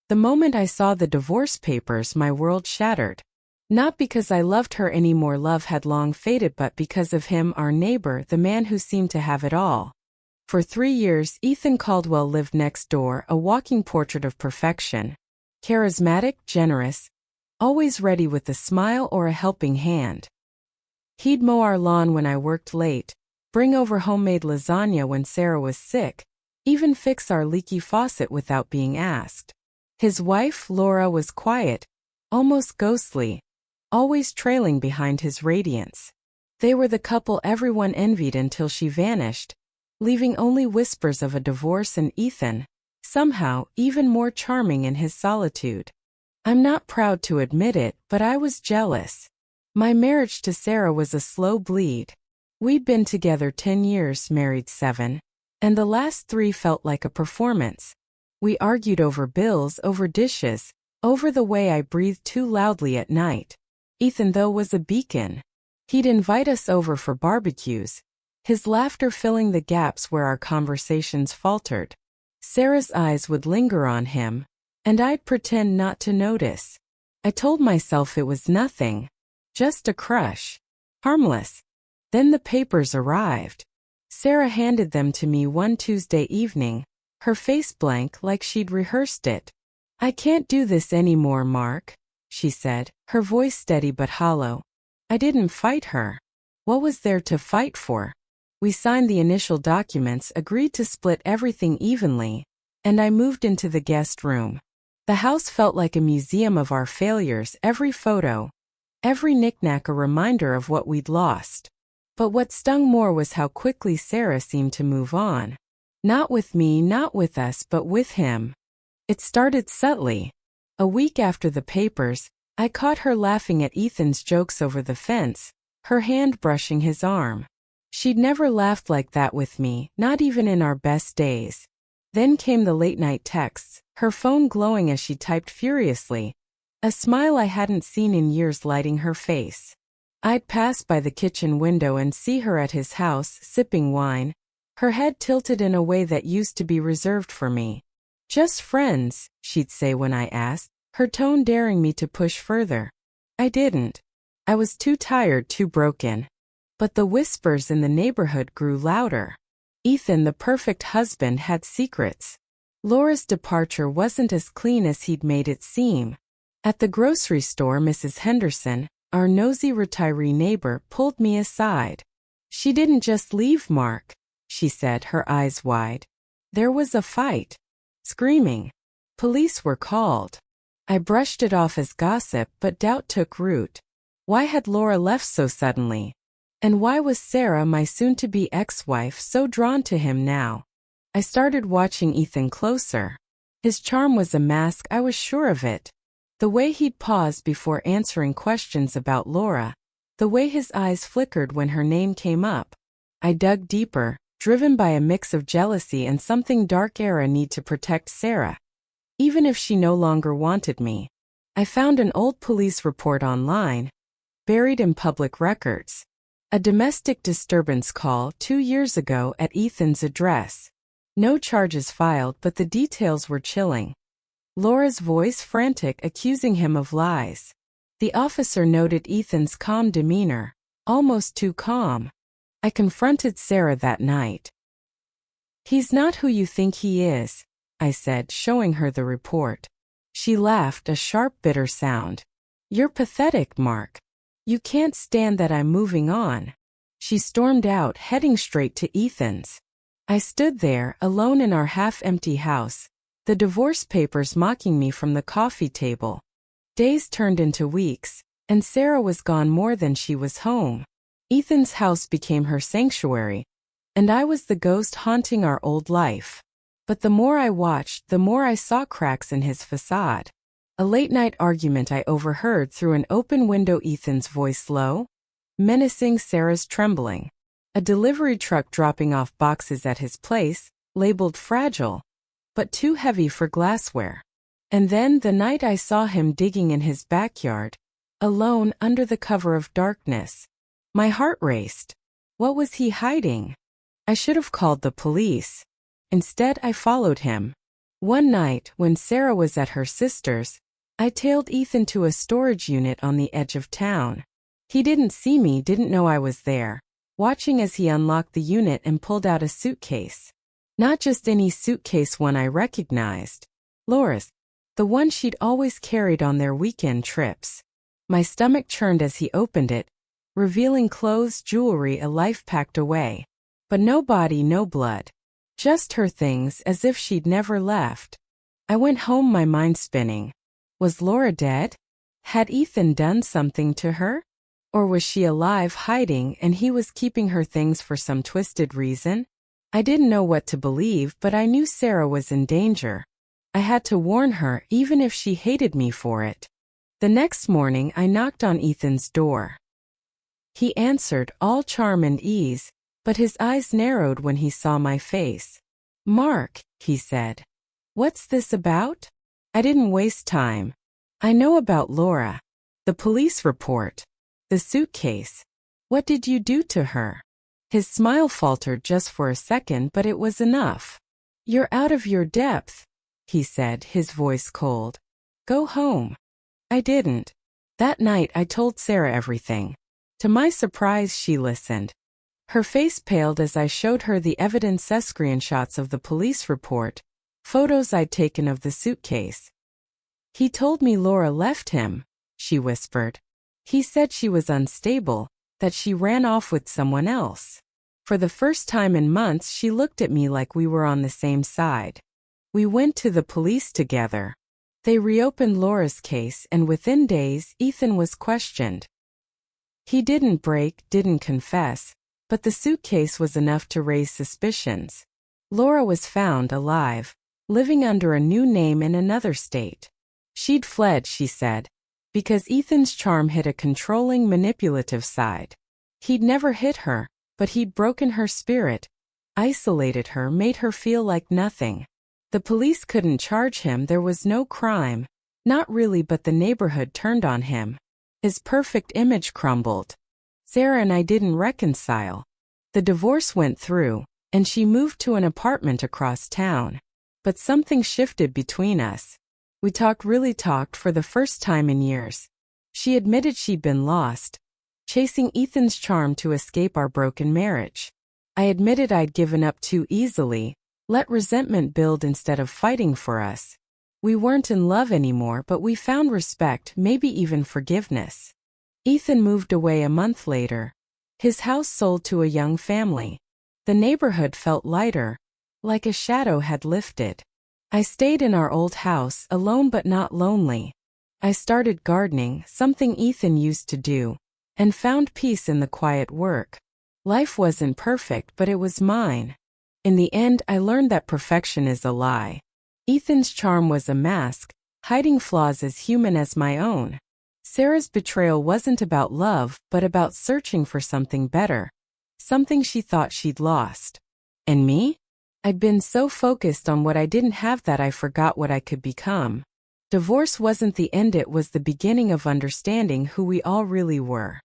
The moment I saw the divorce papers, my world shattered. Not because I loved her anymore, love had long faded, but because of him, our neighbor, the man who seemed to have it all. For 3 years, Ethan Caldwell lived next door, a walking portrait of perfection. Charismatic, generous, always ready with a smile or a helping hand. He'd mow our lawn when I worked late, bring over homemade lasagna when Sarah was sick, even fix our leaky faucet without being asked. His wife, Laura, was quiet, almost ghostly, always trailing behind his radiance. They were the couple everyone envied until she vanished, leaving only whispers of a divorce and Ethan, somehow even more charming in his solitude. I'm not proud to admit it, but I was jealous. My marriage to Sarah was a slow bleed. We'd been together 10 years, married 7, and the last 3 felt like a performance. We argued over bills, over dishes, over the way I breathed too loudly at night. Ethan, though, was a beacon. He'd invite us over for barbecues, his laughter filling the gaps where our conversations faltered. Sarah's eyes would linger on him, and I'd pretend not to notice. I told myself it was nothing, just a crush, harmless. Then the papers arrived. Sarah handed them to me one Tuesday evening, her face blank like she'd rehearsed it. "I can't do this anymore, Mark," she said, her voice steady but hollow. I didn't fight her. What was there to fight for? We signed the initial documents, agreed to split everything evenly, and I moved into the guest room. The house felt like a museum of our failures, every photo, every knickknack a reminder of what we'd lost. But what stung more was how quickly Sarah seemed to move on. Not with me, not with us, but with him. It started subtly. A week after the papers, I caught her laughing at Ethan's jokes over the fence, her hand brushing his arm. She'd never laughed like that with me, not even in our best days. Then came the late-night texts, her phone glowing as she typed furiously, a smile I hadn't seen in years lighting her face. I'd pass by the kitchen window and see her at his house, sipping wine, her head tilted in a way that used to be reserved for me. "Just friends," she'd say when I asked, her tone daring me to push further. I didn't. I was too tired, too broken. But the whispers in the neighborhood grew louder. Ethan, the perfect husband, had secrets. Laura's departure wasn't as clean as he'd made it seem. At the grocery store, Mrs. Henderson, our nosy retiree neighbor, pulled me aside. "She didn't just leave, Mark," she said, her eyes wide. "There was a fight." Screaming. Police were called. I brushed it off as gossip, but doubt took root. Why had Laura left so suddenly? And why was Sarah, my soon-to-be ex-wife, so drawn to him now? I started watching Ethan closer. His charm was a mask, I was sure of it. The way he'd pause before answering questions about Laura, the way his eyes flickered when her name came up. I dug deeper, driven by a mix of jealousy and something dark, a need to protect Sarah, even if she no longer wanted me. I found an old police report online, buried in public records. A domestic disturbance call 2 years ago at Ethan's address. No charges filed, but the details were chilling. Laura's voice frantic, accusing him of lies. The officer noted Ethan's calm demeanor, almost too calm. I confronted Sarah that night. "He's not who you think he is," I said, showing her the report. She laughed, a sharp, bitter sound. "You're pathetic, Mark. You can't stand that I'm moving on." She stormed out, heading straight to Ethan's. I stood there, alone in our half-empty house, the divorce papers mocking me from the coffee table. Days turned into weeks, and Sarah was gone more than she was home. Ethan's house became her sanctuary, and I was the ghost haunting our old life. But the more I watched, the more I saw cracks in his facade. A late-night argument I overheard through an open window, Ethan's voice low, menacing, Sarah's trembling. A delivery truck dropping off boxes at his place, labeled fragile, but too heavy for glassware. And then the night I saw him digging in his backyard, alone under the cover of darkness. My heart raced. What was he hiding? I should have called the police. Instead, I followed him. One night, when Sarah was at her sister's, I tailed Ethan to a storage unit on the edge of town. He didn't see me, didn't know I was there, watching as he unlocked the unit and pulled out a suitcase. Not just any suitcase, one I recognized. Laura's. The one she'd always carried on their weekend trips. My stomach churned as he opened it, revealing clothes, jewelry, a life packed away. But no body, no blood. Just her things, as if she'd never left. I went home, my mind spinning. Was Laura dead? Had Ethan done something to her? Or was she alive, hiding, and he was keeping her things for some twisted reason? I didn't know what to believe, but I knew Sarah was in danger. I had to warn her, even if she hated me for it. The next morning, I knocked on Ethan's door. He answered, all charm and ease, but his eyes narrowed when he saw my face. "Mark," he said. "What's this about?" I didn't waste time. "I know about Laura. The police report. The suitcase. What did you do to her?" His smile faltered just for a second, but it was enough. "You're out of your depth," he said, his voice cold. "Go home." I didn't. That night I told Sarah everything. To my surprise, she listened. Her face paled as I showed her the evidence, screenshots of the police report, photos I'd taken of the suitcase. "He told me Laura left him," she whispered. "He said she was unstable, that she ran off with someone else." For the first time in months, she looked at me like we were on the same side. We went to the police together. They reopened Laura's case, and within days, Ethan was questioned. He didn't break, didn't confess, but the suitcase was enough to raise suspicions. Laura was found alive, living under a new name in another state. She'd fled, she said, because Ethan's charm hid a controlling, manipulative side. He'd never hit her, but he'd broken her spirit, isolated her, made her feel like nothing. The police couldn't charge him, there was no crime. Not really, but the neighborhood turned on him. His perfect image crumbled. Sarah and I didn't reconcile. The divorce went through, and she moved to an apartment across town. But something shifted between us. We really talked for the first time in years. She admitted she'd been lost, chasing Ethan's charm to escape our broken marriage. I admitted I'd given up too easily, let resentment build instead of fighting for us. We weren't in love anymore, but we found respect, maybe even forgiveness. Ethan moved away a month later. His house sold to a young family. The neighborhood felt lighter, like a shadow had lifted. I stayed in our old house, alone but not lonely. I started gardening, something Ethan used to do, and found peace in the quiet work. Life wasn't perfect, but it was mine. In the end, I learned that perfection is a lie. Ethan's charm was a mask, hiding flaws as human as my own. Sarah's betrayal wasn't about love, but about searching for something better, something she thought she'd lost. And me? I'd been so focused on what I didn't have that I forgot what I could become. Divorce wasn't the end, it was the beginning of understanding who we all really were.